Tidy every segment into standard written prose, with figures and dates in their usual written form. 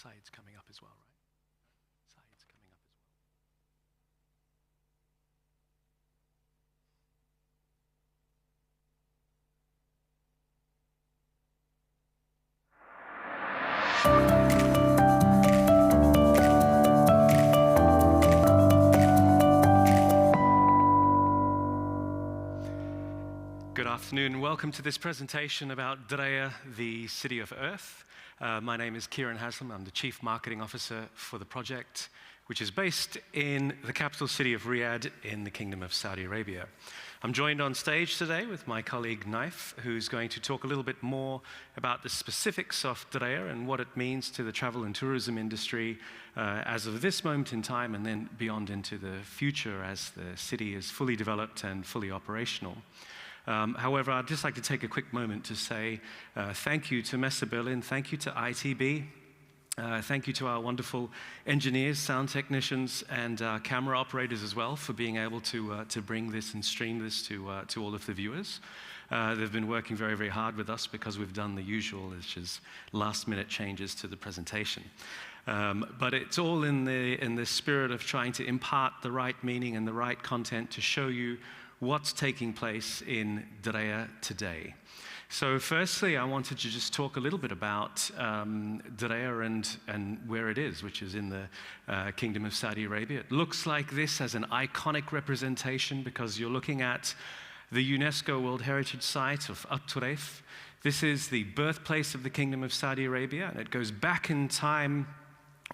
Saeed's coming up as well, right? Saeed's coming up as well. Good afternoon. Welcome to this presentation about Diriyah, the City of Earth. My name is Kieran Haslam. I'm the Chief Marketing Officer for the project, which is based in the capital city of Riyadh in the Kingdom of Saudi Arabia. I'm joined on stage today with my colleague Naif, who's going to talk a little bit more about the specifics of Diriyah and what it means to the travel and tourism industry as of this moment in time and then beyond into the future as the city is fully developed and fully operational. However, I'd just like to take a quick moment to say thank you to ITB Berlin, thank you to ITB, thank you to our wonderful engineers, sound technicians, and camera operators as well for being able to bring this and stream this to all of the viewers. They've been working very, very hard with us because we've done the usual, which is last-minute changes to the presentation. But it's all in the spirit of trying to impart the right meaning and the right content to show you what's taking place in Diriyah today. So firstly, I wanted to just talk a little bit about Diriyah and where it is, which is in the Kingdom of Saudi Arabia. It looks like this as an iconic representation because you're looking at the UNESCO World Heritage Site of At-Turayf. This is the birthplace of the Kingdom of Saudi Arabia, and it goes back in time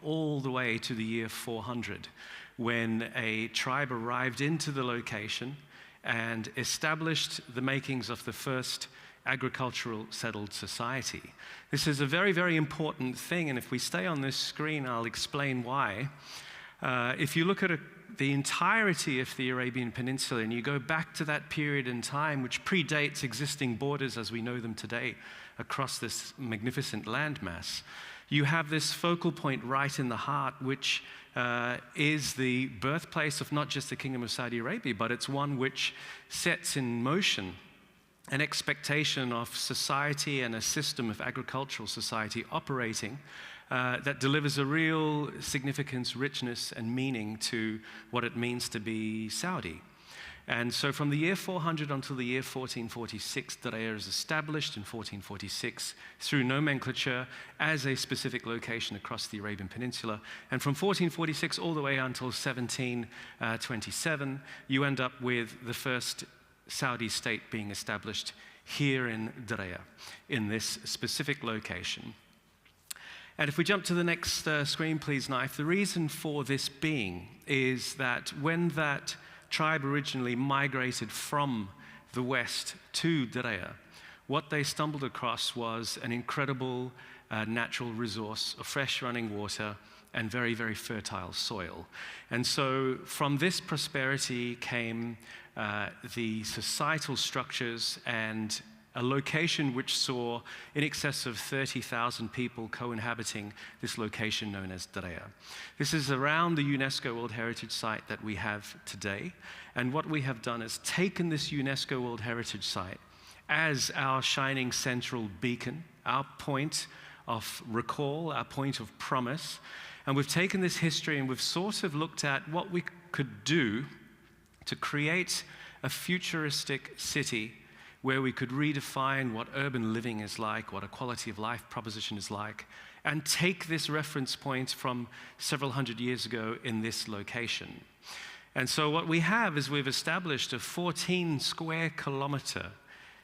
all the way to the year 400, when a tribe arrived into the location and established the makings of the first agricultural settled society. This is a very, very important thing, and if we stay on this screen, I'll explain why. If you look at the entirety of the Arabian Peninsula and you go back to that period in time which predates existing borders as we know them today across this magnificent landmass, you have this focal point right in the heart, which is the birthplace of not just the Kingdom of Saudi Arabia, but it's one which sets in motion an expectation of society and a system of agricultural society operating that delivers a real significance, richness, and meaning to what it means to be Saudi. And so from the year 400 until the year 1446, Diriyah is established in 1446 through nomenclature as a specific location across the Arabian Peninsula. And from 1446 all the way until 1727, you end up with the first Saudi state being established here in Diriyah, in this specific location. And if we jump to the next screen, please, Naif, the reason for this being is that when that tribe originally migrated from the west to Diriyah, what they stumbled across was an incredible natural resource of fresh running water and very, very fertile soil. And so from this prosperity came the societal structures and a location which saw in excess of 30,000 people co-inhabiting this location known as Diriyah. This is around the UNESCO World Heritage Site that we have today. And what we have done is taken this UNESCO World Heritage Site as our shining central beacon, our point of recall, our point of promise. And we've taken this history and we've sort of looked at what we could do to create a futuristic city where we could redefine what urban living is like, what a quality of life proposition is like, and take this reference point from several hundred years ago in this location. And so what we have is we've established a 14 square kilometer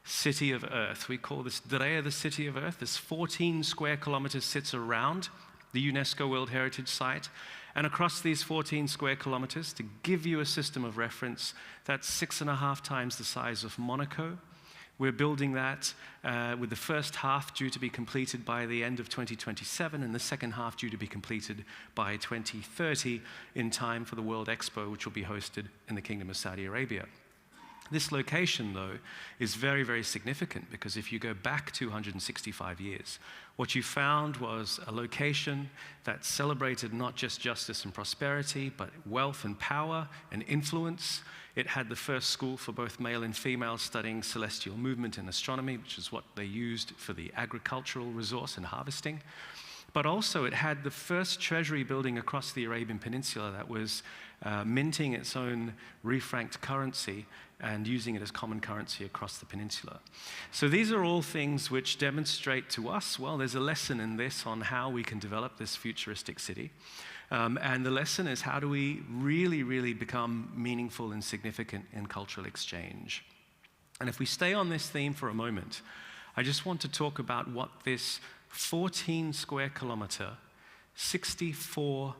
city of Earth. We call this Diriyah the City of Earth. This 14 square kilometers sits around the UNESCO World Heritage Site. And across these 14 square kilometers, to give you a system of reference, that's 6.5 times the size of Monaco. We're building that with the first half due to be completed by the end of 2027 and the second half due to be completed by 2030 in time for the World Expo, which will be hosted in the Kingdom of Saudi Arabia. This location, though, is very, very significant because if you go back 265 years, what you found was a location that celebrated not just justice and prosperity, but wealth and power and influence. It had the first school for both male and female studying celestial movement and astronomy, which is what they used for the agricultural resource and harvesting. But also it had the first treasury building across the Arabian Peninsula that was minting its own refranked currency and using it as common currency across the peninsula. So these are all things which demonstrate to us, well, there's a lesson in this on how we can develop this futuristic city. And the lesson is, how do we really, really become meaningful and significant in cultural exchange? And if we stay on this theme for a moment, I just want to talk about what this 14 square kilometer, $64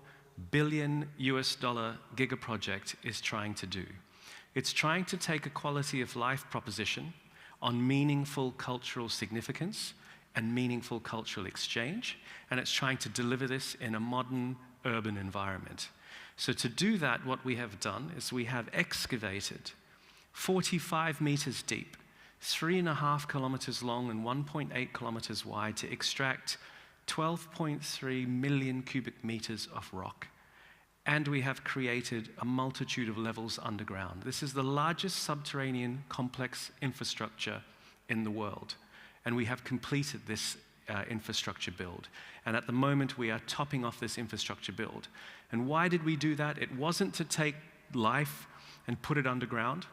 billion giga project is trying to do. It's trying to take a quality of life proposition on meaningful cultural significance and meaningful cultural exchange, and it's trying to deliver this in a modern urban environment. So to do that, what we have done is we have excavated 45 meters deep, 3.5 kilometers long and 1.8 kilometers wide to extract 12.3 million cubic meters of rock. And we have created a multitude of levels underground. This is the largest subterranean complex infrastructure in the world. And we have completed this infrastructure build. And at the moment, we are topping off this infrastructure build. And why did we do that? It wasn't to take life and put it underground.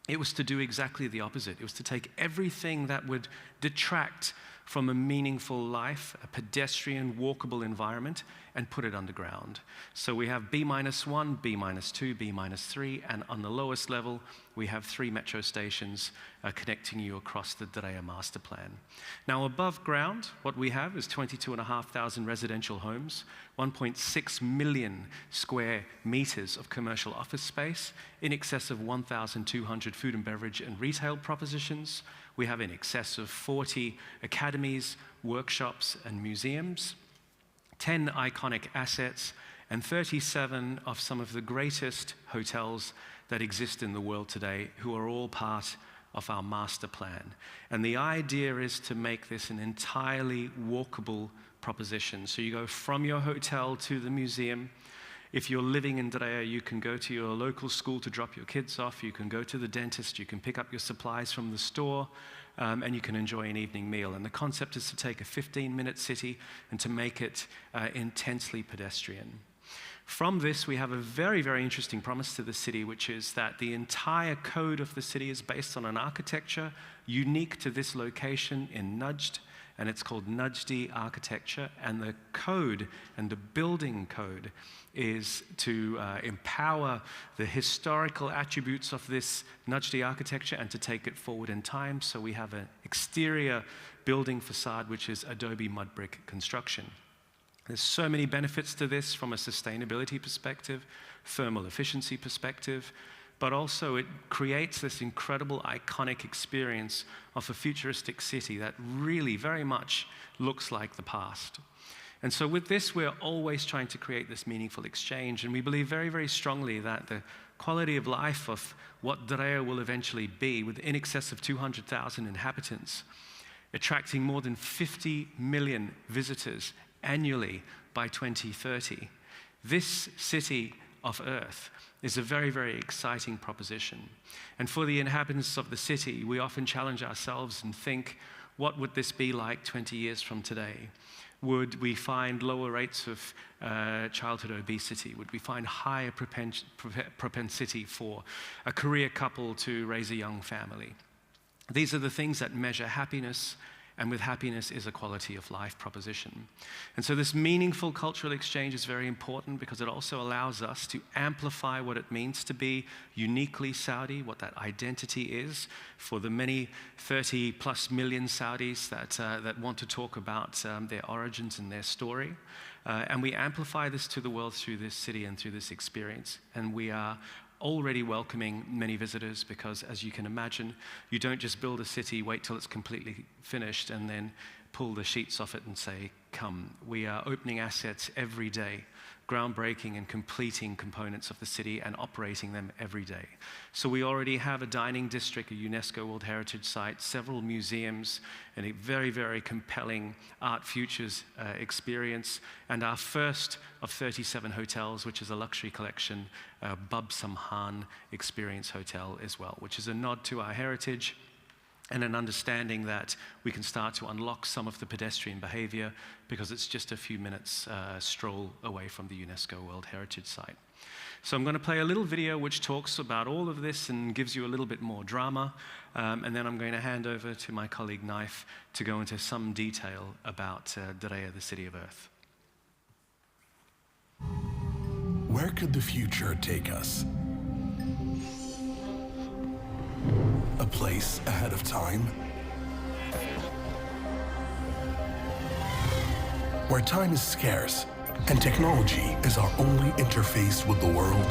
It was to do exactly the opposite. It was to take everything that would detract from a meaningful life, a pedestrian, walkable environment, and put it underground. So we have B-1, B-2, B-3, and on the lowest level, we have 3 metro stations connecting you across the Diriyah master plan. Now above ground, what we have is 22,500 residential homes, 1.6 million square meters of commercial office space, in excess of 1,200 food and beverage and retail propositions. We have in excess of 40 academies, workshops, and museums, 10 iconic assets, and 37 of some of the greatest hotels that exist in the world today, who are all part of our master plan. And the idea is to make this an entirely walkable proposition. So you go from your hotel to the museum. If you're living in Diriyah, you can go to your local school to drop your kids off. You can go to the dentist. You can pick up your supplies from the store. And you can enjoy an evening meal. And the concept is to take a 15-minute city and to make it intensely pedestrian. From this, we have a very, very interesting promise to the city, which is that the entire code of the city is based on an architecture unique to this location in Najd, and it's called Najdi architecture. And the code and the building code is to empower the historical attributes of this Najdi architecture and to take it forward in time. So we have an exterior building facade, which is Adobe mud brick construction. There's so many benefits to this from a sustainability perspective, thermal efficiency perspective, but also it creates this incredible iconic experience of a futuristic city that really very much looks like the past. And so with this, we're always trying to create this meaningful exchange, and we believe very, very strongly that the quality of life of what Diriyah will eventually be, with in excess of 200,000 inhabitants, attracting more than 50 million visitors annually by 2030. This city of Earth is a very, very exciting proposition. And for the inhabitants of the city, we often challenge ourselves and think, what would this be like 20 years from today? Would we find lower rates of childhood obesity? Would we find higher propensity for a career couple to raise a young family? These are the things that measure happiness, and with happiness is a quality of life proposition. And so this meaningful cultural exchange is very important because it also allows us to amplify what it means to be uniquely Saudi, what that identity is for the many 30+ million Saudis that want to talk about their origins and their story. And we amplify this to the world through this city and through this experience. And we are already welcoming many visitors because, as you can imagine, you don't just build a city, wait till it's completely finished, and then pull the sheets off it and say, come. We are opening assets every day, groundbreaking and completing components of the city and operating them every day. So we already have a dining district, a UNESCO World Heritage Site, several museums, and a very, very compelling Art Futures experience, and our first of 37 hotels, which is a luxury collection, Bab Samhan Experience Hotel as well, which is a nod to our heritage and an understanding that we can start to unlock some of the pedestrian behavior because it's just a few minutes stroll away from the UNESCO World Heritage Site. So I'm going to play a little video which talks about all of this and gives you a little bit more drama, and then I'm going to hand over to my colleague Naif to go into some detail about Diriyah, the City of Earth. Where could the future take us? A place ahead of time? Where time is scarce and technology is our only interface with the world?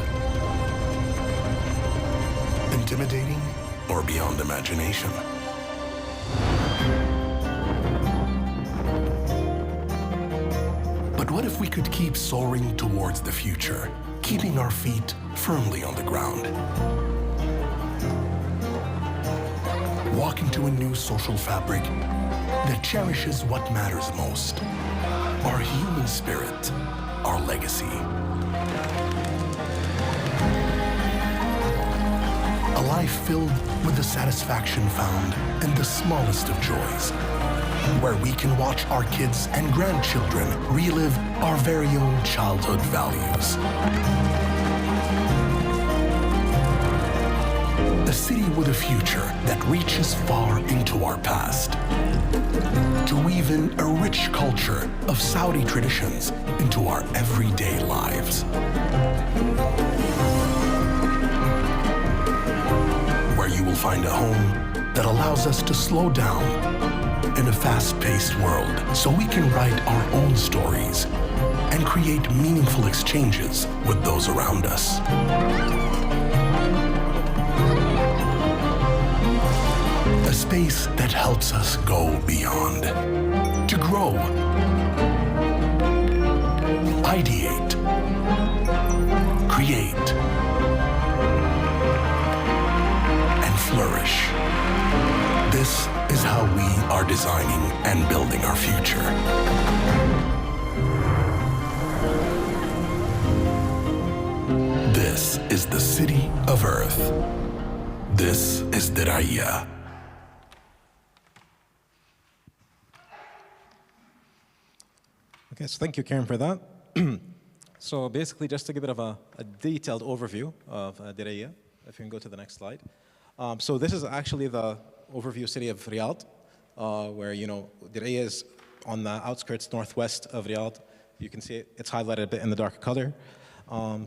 Intimidating or beyond imagination? But what if we could keep soaring towards the future, keeping our feet firmly on the ground? Walk into a new social fabric that cherishes what matters most, our human spirit, our legacy. A life filled with the satisfaction found in the smallest of joys, where we can watch our kids and grandchildren relive our very own childhood values. A city with a future that reaches far into our past, to weave in a rich culture of Saudi traditions into our everyday lives. Where you will find a home that allows us to slow down in a fast-paced world so we can write our own stories and create meaningful exchanges with those around us. A space that helps us go beyond, to grow, ideate, create, and flourish. This is how we are designing and building our future. This is the City of Earth. This is Diriyah. Okay, so thank you, Karen, for that. So basically, just to give a bit of a detailed overview of Diriyah, if you can go to the next slide. So this is actually the overview city of Riyadh, where, Diriyah is on the outskirts northwest of Riyadh. You can see it's highlighted a bit in the darker color.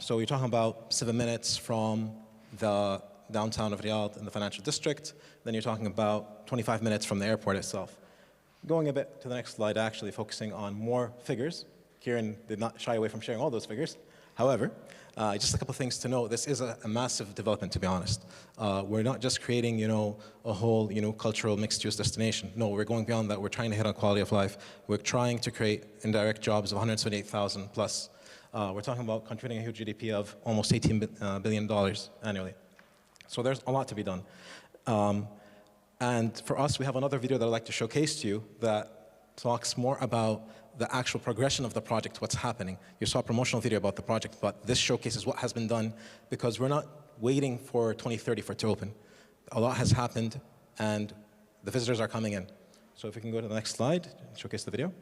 So you're talking about 7 minutes from the downtown of Riyadh in the financial district. Then you're talking about 25 minutes from the airport itself. Going a bit to the next slide, actually focusing on more figures. Kieran did not shy away from sharing all those figures. However, just a couple things to note. This is a massive development, to be honest. We're not just creating, a whole, cultural mixed-use destination. No, we're going beyond that. We're trying to hit on quality of life. We're trying to create indirect jobs of 178,000 plus. We're talking about contributing a huge GDP of almost $18 billion annually. So there's a lot to be done. And for us, we have another video that I'd like to showcase to you that talks more about the actual progression of the project, what's happening. You saw a promotional video about the project, but this showcases what has been done because we're not waiting for 2030 for it to open. A lot has happened, and the visitors are coming in. So if we can go to the next slide, showcase the video.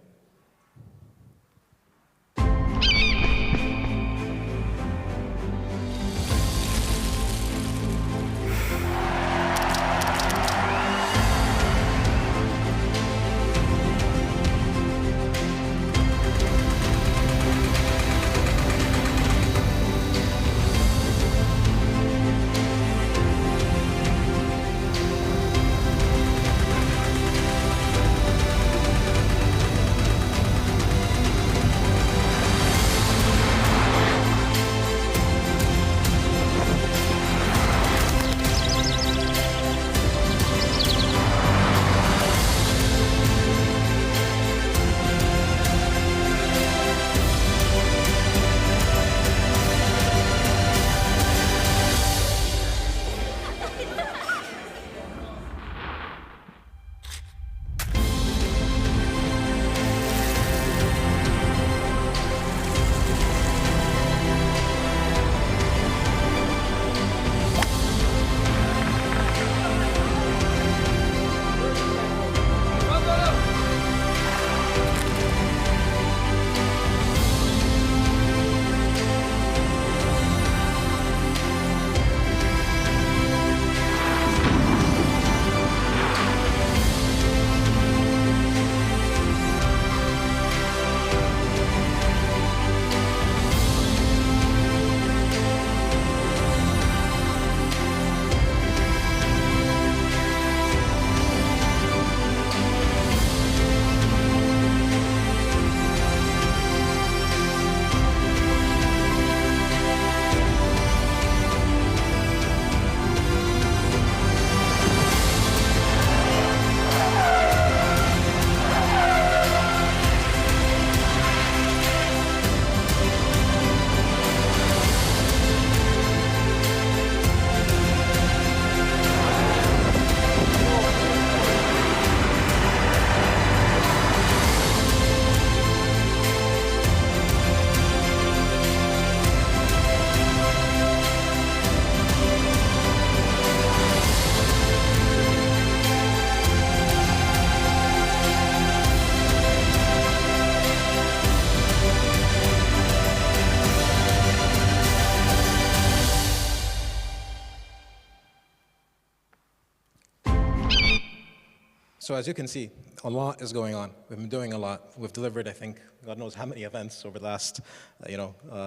So as you can see, a lot is going on. We've been doing a lot. We've delivered, I think, God knows how many events over the last,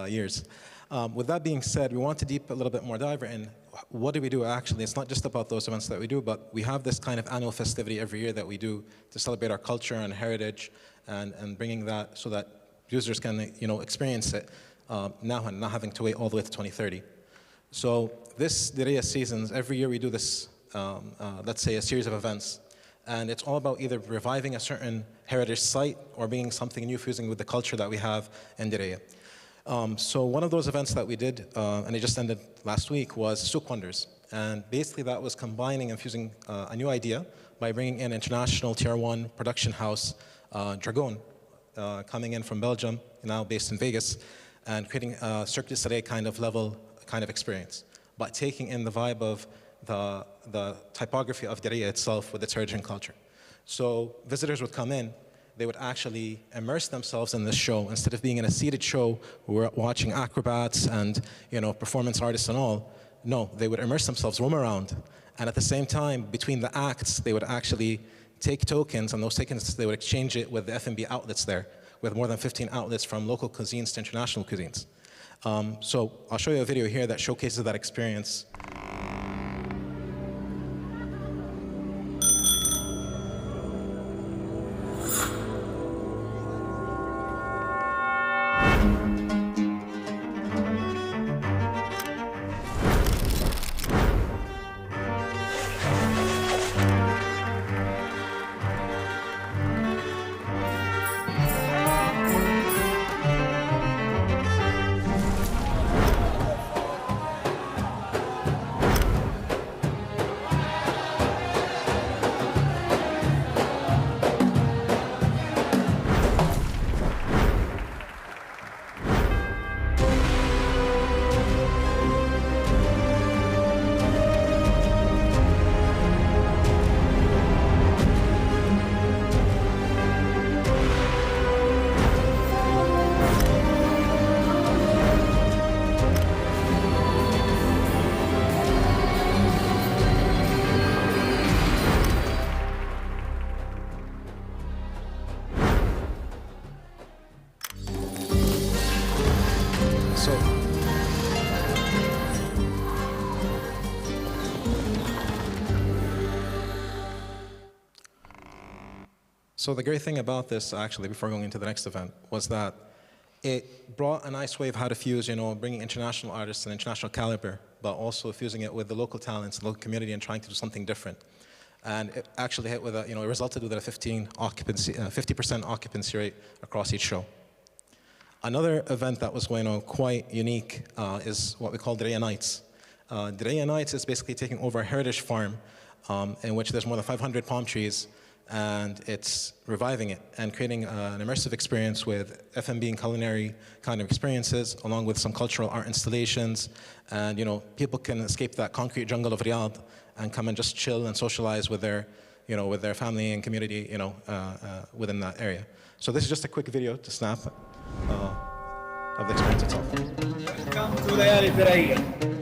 years. With that being said, we want to deep a little bit more dive in. What do we do actually? It's not just about those events that we do, but we have this kind of annual festivity every year that we do to celebrate our culture and heritage, and bringing that so that users can, experience it now and not having to wait all the way to 2030. So this Diriyah seasons, every year we do this, let's say, a series of events. And it's all about either reviving a certain heritage site or bringing something new, fusing with the culture that we have in Diriyah. So one of those events that we did, and it just ended last week, was Souk Wonders. And basically that was combining and fusing a new idea by bringing in international tier 1 production house, Dragon, coming in from Belgium, now based in Vegas, and creating a Cirque du Soleil kind of experience, but taking in the vibe of the typography of Diriyah itself with its heritage and culture. So visitors would come in, they would actually immerse themselves in this show. Instead of being in a seated show, we're watching acrobats and performance artists and all. No, they would immerse themselves, roam around, and at the same time, between the acts, they would actually take tokens, and those tokens, they would exchange it with the F&B outlets there, with more than 15 outlets from local cuisines to international cuisines. So I'll show you a video here that showcases that experience. So the great thing about this, actually, before going into the next event, was that it brought a nice way of how to fuse, bringing international artists and international caliber, but also fusing it with the local talents, the local community, and trying to do something different. And it actually hit with it resulted with a 50% occupancy rate across each show. Another event that was going on quite unique is what we call Diriyah Nights. Diriyah Nights is basically taking over a heritage farm in which there's more than 500 palm trees, and it's reviving it and creating an immersive experience with F&B and culinary kind of experiences, along with some cultural art installations. And people can escape that concrete jungle of Riyadh and come and just chill and socialize with their, with their family and community, within that area. So this is just a quick video to snap of the experience itself. Welcome to Diriyah.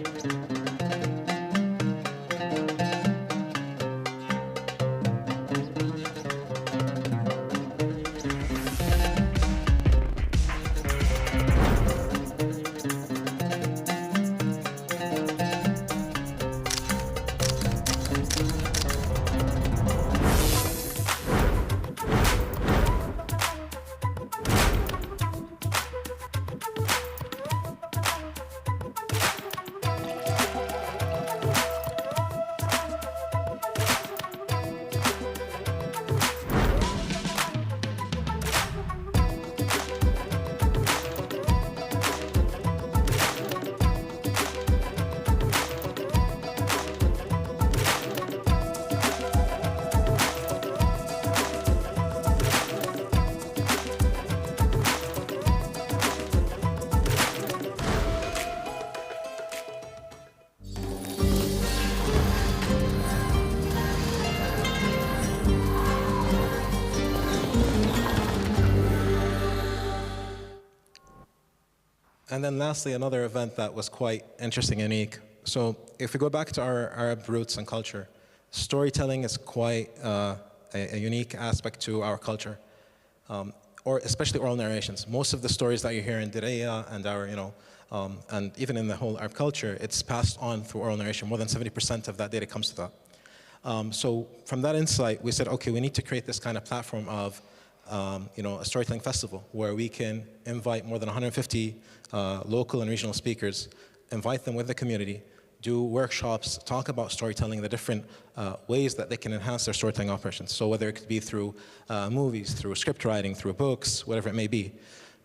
And then lastly, another event that was quite interesting and unique. So if we go back to our Arab roots and culture, storytelling is quite a unique aspect to our culture, or especially oral narrations. Most of the stories that you hear in Diriyah and our, and even in the whole Arab culture, it's passed on through oral narration. More than 70% of that data comes to that. So from that insight, we said, okay, we need to create this kind of platform of a storytelling festival where we can invite more than 150 local and regional speakers, invite them with the community, do workshops, talk about storytelling, the different ways that they can enhance their storytelling operations. So whether it could be through movies, through script writing, through books, whatever it may be.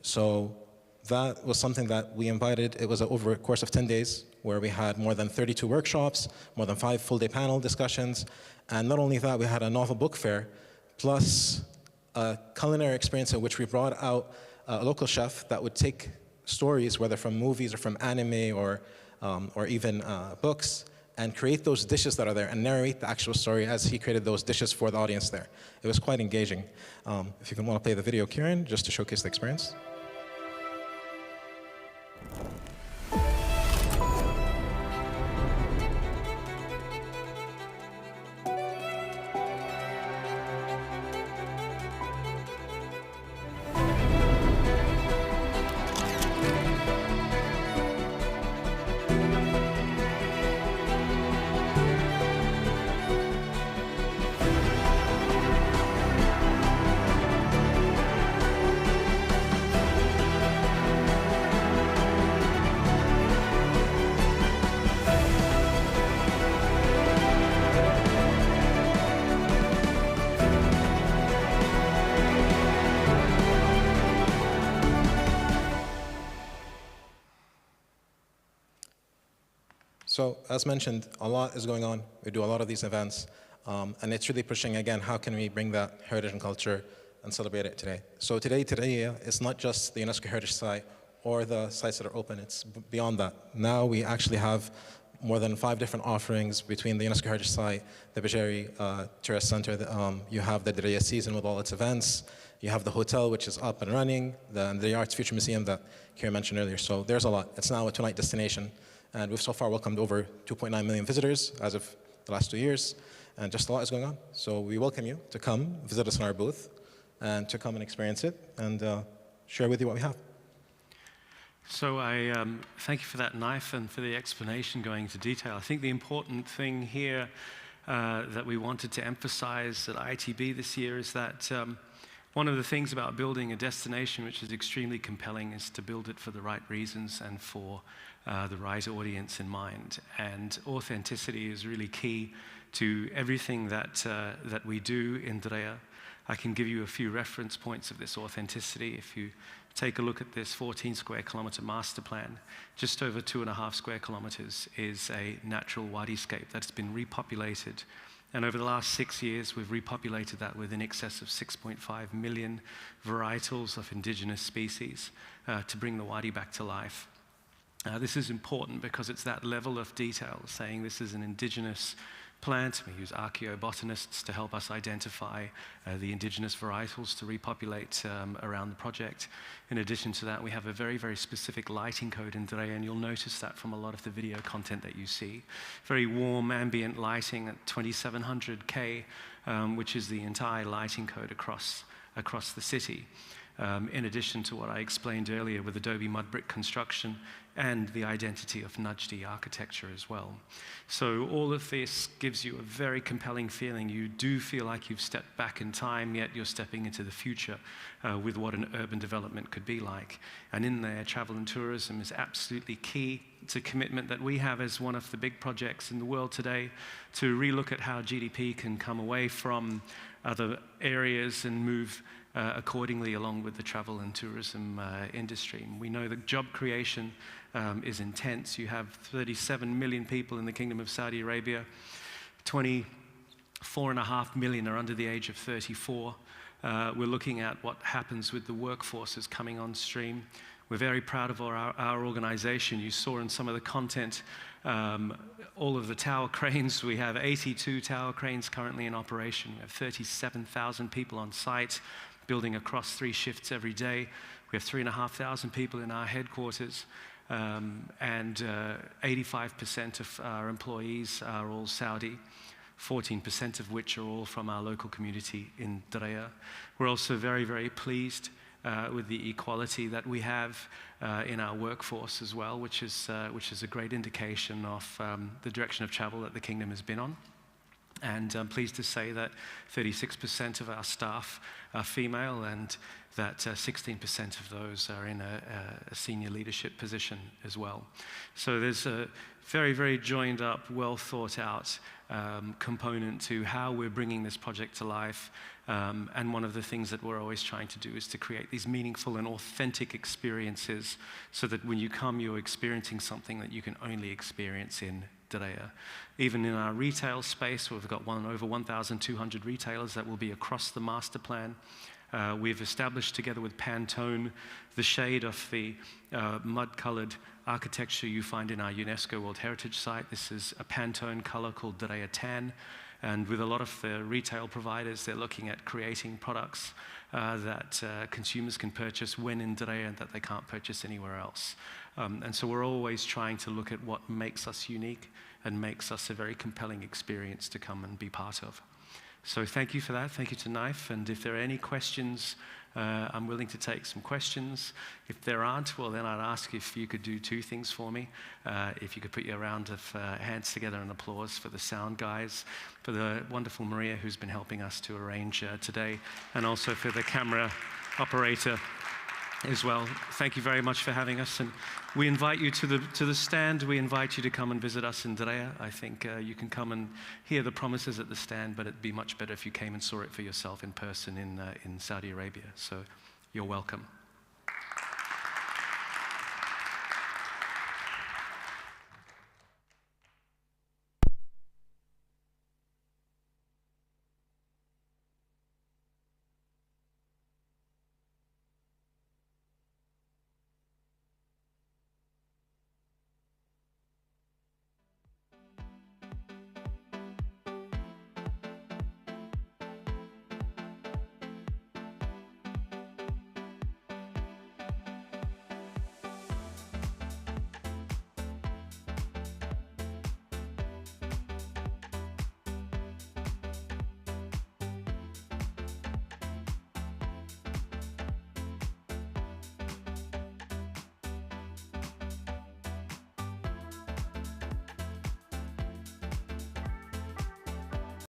So that was something that we invited. It was over a course of 10 days where we had more than 32 workshops, more than 5 full-day panel discussions. And not only that, we had a novel book fair, plus a culinary experience in which we brought out a local chef that would take stories, whether from movies or from anime or even books, and create those dishes that are there and narrate the actual story as he created those dishes for the audience there. It was quite engaging. If you want to play the video, Kieran, just to showcase the experience. So as mentioned, a lot is going on. We do a lot of these events, and it's really pushing, again, how can we bring that heritage and culture and celebrate it today. So today is not just the UNESCO Heritage Site or the sites that are open, it's beyond that. Now we actually have more than 5 different offerings between the UNESCO Heritage Site, the Bajeri Tourist Center, you have the Diriyah season with all its events, you have the hotel which is up and running, the Arts Future Museum that Kieran mentioned earlier. So there's a lot. It's now a 2-night destination. And we've so far welcomed over 2.9 million visitors as of the last 2 years, and just a lot is going on. So we welcome you to come visit us in our booth and to come and experience it and share with you what we have. So I thank you for that knife and for the explanation going into detail. I think the important thing here that we wanted to emphasize at ITB this year is that one of the things about building a destination which is extremely compelling is to build it for the right reasons and for the right audience in mind. And authenticity is really key to everything that we do in Diriyah. I can give you a few reference points of this authenticity. If you take a look at this 14 square kilometer master plan, just over 2.5 square kilometers is a natural wadyscape that's been repopulated. And over the last 6 years, we've repopulated that with in excess of 6.5 million varietals of indigenous species to bring the wadi back to life. This is important because it's that level of detail, saying this is an indigenous plant. We use archaeobotanists to help us identify the indigenous varietals to repopulate around the project. In addition to that, we have a very, very specific lighting code in Diriyah, and you'll notice that from a lot of the video content that you see. Very warm ambient lighting at 2700K, which is the entire lighting code across the city. In addition to what I explained earlier with adobe mud brick construction and the identity of Najdi architecture as well. So all of this gives you a very compelling feeling. You do feel like you've stepped back in time, yet you're stepping into the future with what an urban development could be like. And in there, travel and tourism is absolutely key. It's a commitment that we have as one of the big projects in the world today to relook at how GDP can come away from other areas and move accordingly along with the travel and tourism industry. We know that job creation is intense. You have 37 million people in the Kingdom of Saudi Arabia. 24.5 million are under the age of 34. We're looking at what happens with the workforces coming on stream. We're very proud of our organization. You saw in some of the content all of the tower cranes. We have 82 tower cranes currently in operation. We have 37,000 people on site, building across 3 shifts every day. We have 3,500 people in our headquarters, and 85% of our employees are all Saudi. 14% of which are all from our local community in Diriyah. We're also very, very pleased with the equality that we have in our workforce as well, which is a great indication of the direction of travel that the Kingdom has been on. And I'm pleased to say that 36% of our staff are female, and that 16% of those are in a senior leadership position as well. So there's a very, very joined up, well thought out component to how we're bringing this project to life. And one of the things that we're always trying to do is to create these meaningful and authentic experiences so that when you come, you're experiencing something that you can only experience in Diriyah. Even in our retail space, we've got over 1,200 retailers that will be across the master plan. We've established together with Pantone the shade of the mud-colored architecture you find in our UNESCO World Heritage Site. This is a Pantone color called Diriyah Tan. And with a lot of the retail providers, they're looking at creating products that consumers can purchase when in Diriyah and that they can't purchase anywhere else. And so we're always trying to look at what makes us unique and makes us a very compelling experience to come and be part of. So thank you for that. Thank you to Knife. And if there are any questions, I'm willing to take some questions. If there aren't, well, then I'd ask if you could do two things for me. If you could put your round of hands together and applause for the sound guys, for the wonderful Maria who's been helping us to arrange today, and also for the camera operator as well. Thank you very much for having us, and we invite you to the stand. We invite you to come and visit us in Diriyah. I think you can come and hear the promises at the stand, but it'd be much better if you came and saw it for yourself in person in Saudi Arabia. So you're welcome.